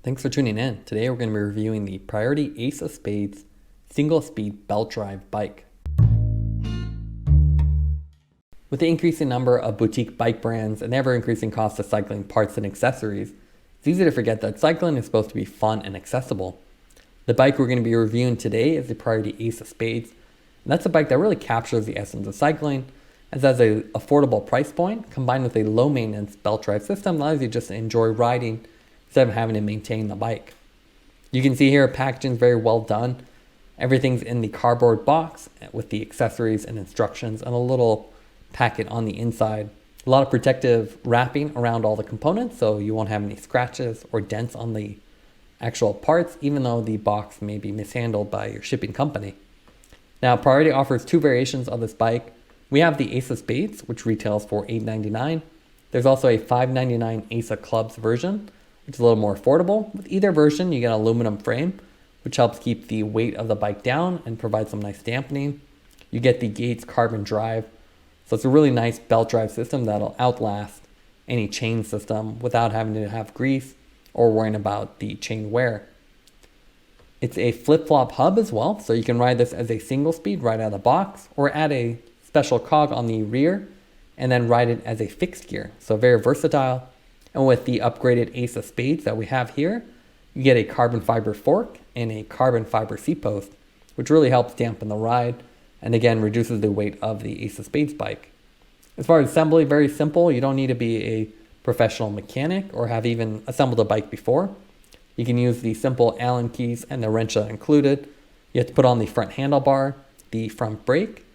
Thanks for tuning in. Today we're going to be reviewing the Priority Ace of Spades single-speed belt drive bike. With the increasing number of boutique bike brands and the ever-increasing cost of cycling parts and accessories, it's easy to forget that cycling is supposed to be fun and accessible. The bike we're going to be reviewing today is the Priority Ace of Spades, and that's a bike that really captures the essence of cycling, as it has an affordable price point combined with a low-maintenance belt drive system that allows you just to enjoy riding instead of having to maintain the bike. You can see here packaging is very well done. Everything's in the cardboard box with the accessories and instructions and a little packet on the inside. A lot of protective wrapping around all the components so you won't have any scratches or dents on the actual parts, even though the box may be mishandled by your shipping company. Now, Priority offers two variations of this bike. We have the Ace of Spades, which retails for $899. There's also a $599 Ace of Clubs version, which is a little more affordable. With either version, you get an aluminum frame, which helps keep the weight of the bike down and provides some nice dampening. You get the Gates carbon drive, so it's a really nice belt drive system that'll outlast any chain system without having to have grease or worrying about the chain wear. It's a flip-flop hub as well, so you can ride this as a single speed right out of the box or add a special cog on the rear and then ride it as a fixed gear. So very versatile. And with the upgraded Ace of Spades that we have here, you get a carbon fiber fork and a carbon fiber seat post, which really helps dampen the ride and again reduces the weight of the Ace of Spades bike. As far as assembly, very simple. You don't need to be a professional mechanic or have even assembled a bike before. You can use the simple Allen keys and the wrench included. You have to put on the front handlebar, the front brake,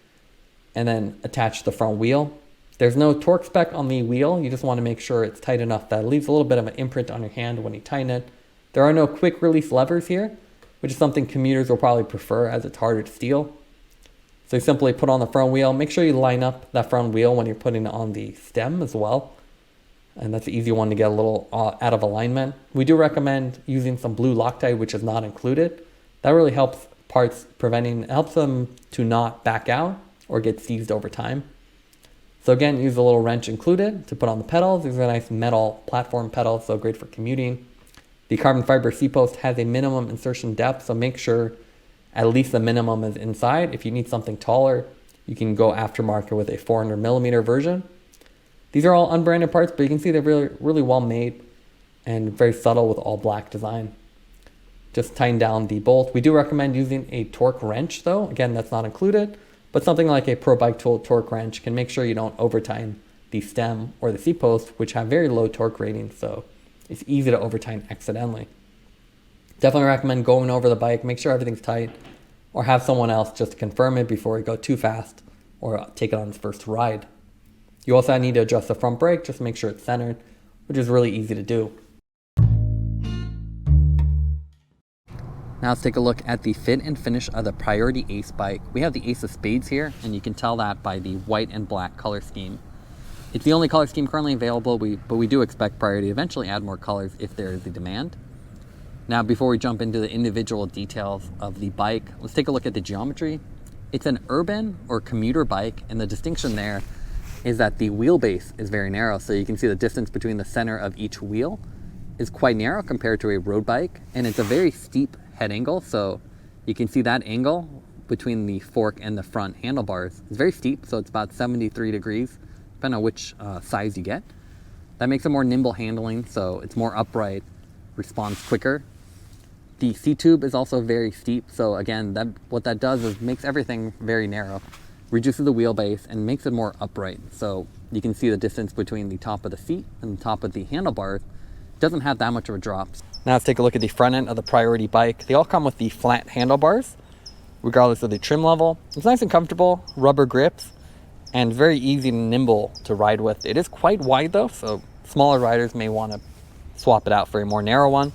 and then attach the front wheel. There's no torque spec on the wheel. You just want to make sure it's tight enough that it leaves a little bit of an imprint on your hand when you tighten it. There are no quick release levers here, which is something commuters will probably prefer as it's harder to steal. So you simply put on the front wheel. Make sure you line up that front wheel when you're putting it on the stem as well. And that's an easy one to get a little out of alignment. We do recommend using some blue Loctite, which is not included. That really helps helps them to not back out or get seized over time. So again, use a little wrench included to put on the pedals. These are nice metal platform pedals, so great for commuting. The carbon fiber seat post has a minimum insertion depth, so make sure at least the minimum is inside. If you need something taller, you can go aftermarket with a 400 millimeter version. These are all unbranded parts, but you can see they're really well made and very subtle with all black design. Just tighten down the bolt. We do recommend using a torque wrench though. Again, that's not included. But something like a Pro Bike Tool torque wrench can make sure you don't over-tighten the stem or the seat post, which have very low torque ratings, so it's easy to over-tighten accidentally. Definitely recommend going over the bike, make sure everything's tight, or have someone else just to confirm it before you go too fast or take it on its first ride. You also need to adjust the front brake, just make sure it's centered, which is really easy to do. Now let's take a look at the fit and finish of the Priority Ace bike. We have the Ace of Spades here, and you can tell that by the white and black color scheme. It's the only color scheme currently available, but we do expect Priority to eventually add more colors if there is a demand. Now, before we jump into the individual details of the bike, let's take a look at the geometry. It's an urban or commuter bike, and the distinction there is that the wheelbase is very narrow, so you can see the distance between the center of each wheel is quite narrow compared to a road bike, and it's a very steep head angle, so you can see that angle between the fork and the front handlebars is very steep, so it's about 73 degrees depending on which size you get. That makes it more nimble handling, so it's more upright, responds quicker. The seat tube is also very steep, so again, what that does is makes everything very narrow, reduces the wheelbase and makes it more upright, so you can see the distance between the top of the seat and the top of the handlebars doesn't have that much of a drop. Now let's take a look at the front end of the Priority bike. They all come with the flat handlebars, regardless of the trim level. It's nice and comfortable, rubber grips, and very easy and nimble to ride with. It is quite wide though, so smaller riders may want to swap it out for a more narrow one.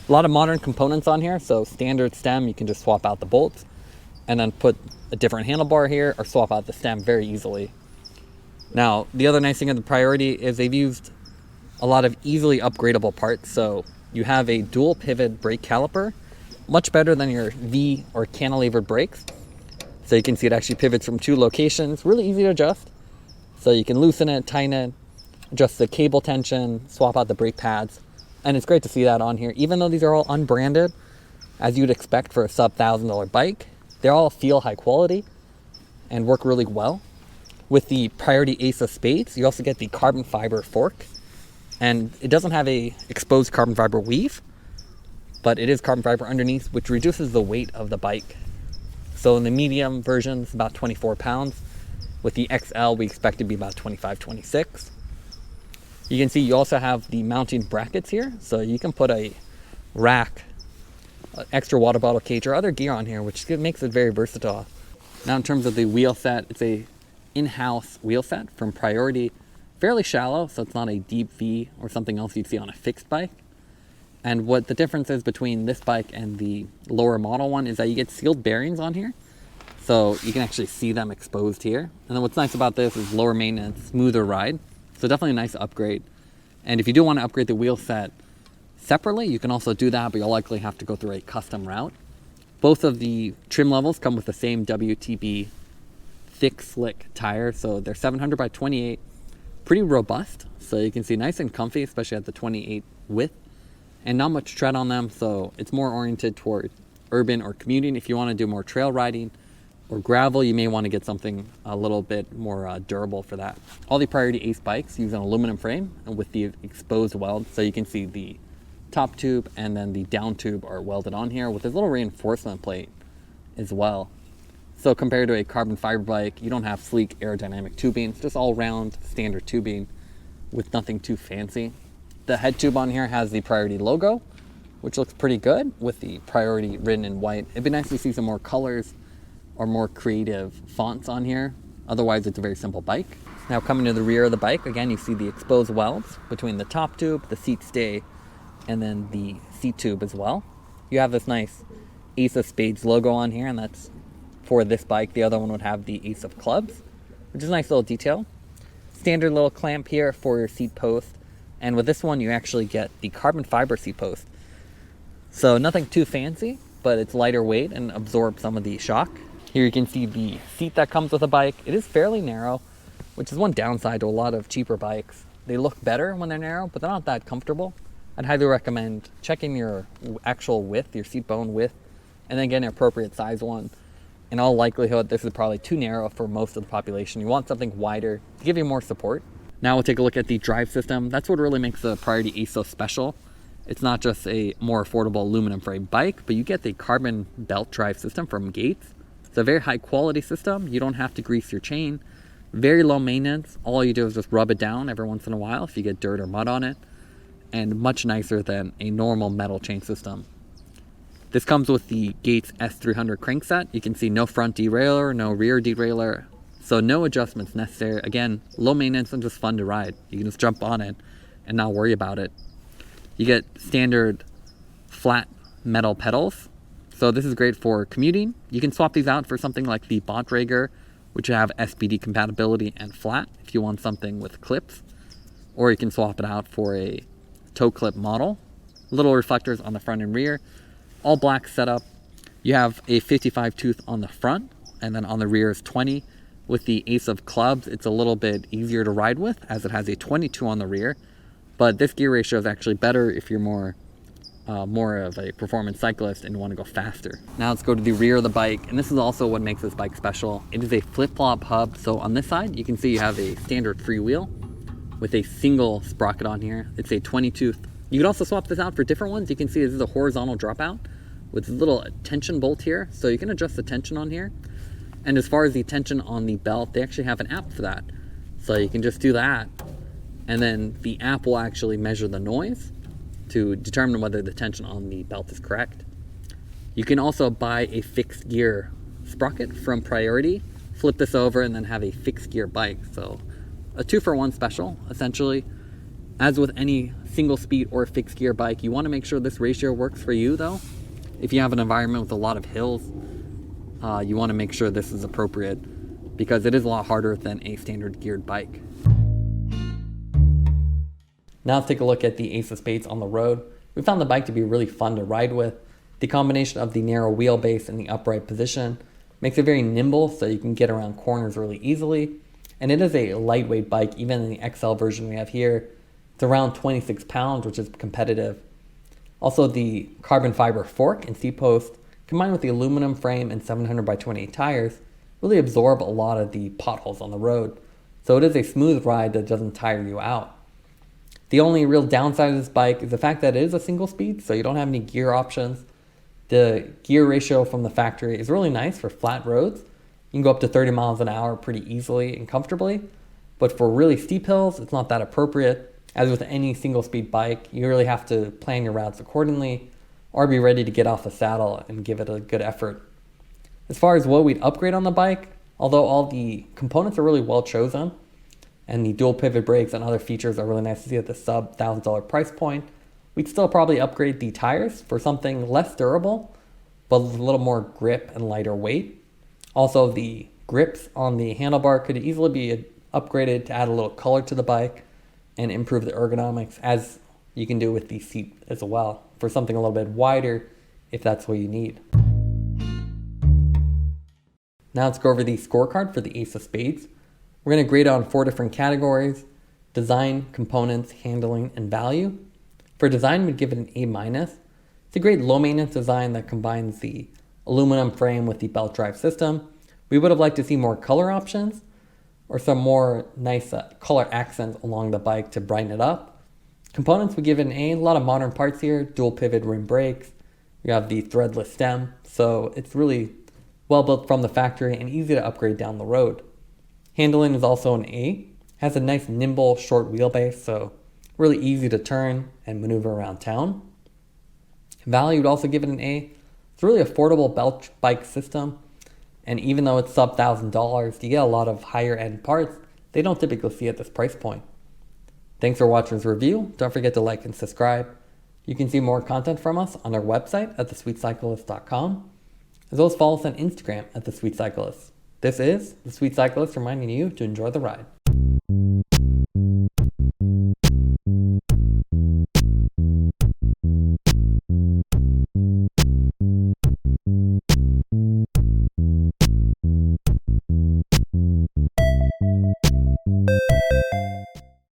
A lot of modern components on here, so standard stem, you can just swap out the bolts and then put a different handlebar here or swap out the stem very easily. Now, the other nice thing of the Priority is they've used a lot of easily upgradable parts, so you have a dual pivot brake caliper, much better than your V or cantilevered brakes. So you can see it actually pivots from two locations, really easy to adjust. So you can loosen it, tighten it, adjust the cable tension, swap out the brake pads. And it's great to see that on here. Even though these are all unbranded, as you'd expect for a sub $1,000 bike, they all feel high quality and work really well. With the Priority Ace of Spades, you also get the carbon fiber fork. And it doesn't have a exposed carbon fiber weave, but it is carbon fiber underneath, which reduces the weight of the bike. So in the medium version, it's about 24 pounds. With the XL, we expect it to be about 25, 26. You can see you also have the mounting brackets here. So you can put a rack, an extra water bottle cage, or other gear on here, which makes it very versatile. Now in terms of the wheel set, it's a in-house wheel set from Priority. Fairly shallow, so it's not a deep V or something else you'd see on a fixed bike. And what the difference is between this bike and the lower model one is that you get sealed bearings on here. So you can actually see them exposed here. And then what's nice about this is lower maintenance, smoother ride. So definitely a nice upgrade. And if you do want to upgrade the wheel set separately, you can also do that, but you'll likely have to go through a custom route. Both of the trim levels come with the same WTB thick slick tire. So they're 700 by 28, pretty robust. So you can see nice and comfy, especially at the 28 width, and not much tread on them. So it's more oriented toward urban or commuting. If you want to do more trail riding or gravel, you may want to get something a little bit more durable for that. All the Priority Ace bikes use an aluminum frame and with the exposed weld. So you can see the top tube and then the down tube are welded on here with this little reinforcement plate as well. So compared to a carbon fiber bike, you don't have sleek aerodynamic tubing. It's just all round standard tubing with nothing too fancy. The head tube on here has the Priority logo, which looks pretty good with the Priority written in white. It'd be nice to see some more colors or more creative fonts on here. Otherwise, it's a very simple bike. Now coming to the rear of the bike, again, you see the exposed welds between the top tube, the seat stay, and then the seat tube as well. You have this nice Ace of Spades logo on here, and that's for this bike. The other one would have the Ace of Clubs, which is a nice little detail. Standard little clamp here for your seat post. And with this one, you actually get the carbon fiber seat post. So nothing too fancy, but it's lighter weight and absorbs some of the shock. Here you can see the seat that comes with a bike. It is fairly narrow, which is one downside to a lot of cheaper bikes. They look better when they're narrow, but they're not that comfortable. I'd highly recommend checking your actual width, your seat bone width, and then getting an appropriate size one. In all likelihood, this is probably too narrow for most of the population. You want something wider to give you more support. Now we'll take a look at the drive system. That's what really makes the Priority Ace so special. It's not just a more affordable aluminum frame bike, but you get the carbon belt drive system from Gates. It's a very high quality system. You don't have to grease your chain. Very low maintenance. All you do is just rub it down every once in a while if you get dirt or mud on it. And much nicer than a normal metal chain system. This comes with the Gates S300 crankset. You can see no front derailleur, no rear derailleur. So no adjustments necessary. Again, low maintenance and just fun to ride. You can just jump on it and not worry about it. You get standard flat metal pedals. So this is great for commuting. You can swap these out for something like the Bontrager, which have SPD compatibility and flat if you want something with clips. Or you can swap it out for a toe clip model. Little reflectors on the front and rear. All black setup. You have a 55 tooth on the front, and then on the rear is 20. With the Ace of Clubs, it's a little bit easier to ride with as it has a 22 on the rear. But this gear ratio is actually better if you're more of a performance cyclist and you want to go faster. Now let's go to the rear of the bike, and this is also what makes this bike special. It is a flip-flop hub. So on this side, you can see you have a standard freewheel with a single sprocket on here. It's a 20 tooth. You can also swap this out for different ones. You can see this is a horizontal dropout with a little tension bolt here. So you can adjust the tension on here. And as far as the tension on the belt, they actually have an app for that. So you can just do that. And then the app will actually measure the noise to determine whether the tension on the belt is correct. You can also buy a fixed gear sprocket from Priority, flip this over, and then have a fixed gear bike. So a 2-for-1 special, essentially. As with any single speed or fixed gear bike, you want to make sure this ratio works for you though. If you have an environment with a lot of hills, you want to make sure this is appropriate because it is a lot harder than a standard geared bike. Now let's take a look at the Ace of Spades on the road. We found the bike to be really fun to ride with. The combination of the narrow wheelbase and the upright position makes it very nimble so you can get around corners really easily. And it is a lightweight bike. Even in the XL version we have here, It's around 26 pounds, which is competitive. Also, the carbon fiber fork and seat post, combined with the aluminum frame and 700 by 28 tires, really absorb a lot of the potholes on the road. So it is a smooth ride that doesn't tire you out. The only real downside of this bike is the fact that it is a single speed, so you don't have any gear options. The gear ratio from the factory is really nice for flat roads. You can go up to 30 miles an hour pretty easily and comfortably, but for really steep hills, it's not that appropriate. As with any single speed bike, you really have to plan your routes accordingly or be ready to get off the saddle and give it a good effort. As far as what we'd upgrade on the bike, although all the components are really well chosen and the dual pivot brakes and other features are really nice to see at the sub $1,000 price point, we'd still probably upgrade the tires for something less durable, but with a little more grip and lighter weight. Also, the grips on the handlebar could easily be upgraded to add a little color to the bike and improve the ergonomics, as you can do with the seat as well, for something a little bit wider if that's what you need. Now let's go over the scorecard for the Ace of Spades. We're going to grade it on 4 different categories: design, components, handling, and value. For design, we'd give it an A-. It's a great low maintenance design that combines the aluminum frame with the belt drive system. We would have liked to see more color options or some more nice color accents along the bike to brighten it up. Components, we give it an A. A lot of modern parts here: dual pivot rim brakes. We have the threadless stem, so it's really well built from the factory and easy to upgrade down the road. Handling is also an A. Has a nice nimble short wheelbase, so really easy to turn and maneuver around town. Value would also give it an A. It's a really affordable belt bike system, and even though it's sub $1,000, you get a lot of higher end parts they don't typically see at this price point. Thanks for watching this review. Don't forget to like and subscribe. You can see more content from us on our website at thesweetcyclist.com, as well as follow us on Instagram at thesweetcyclist. This is The Sweet Cyclist, reminding you to enjoy the ride.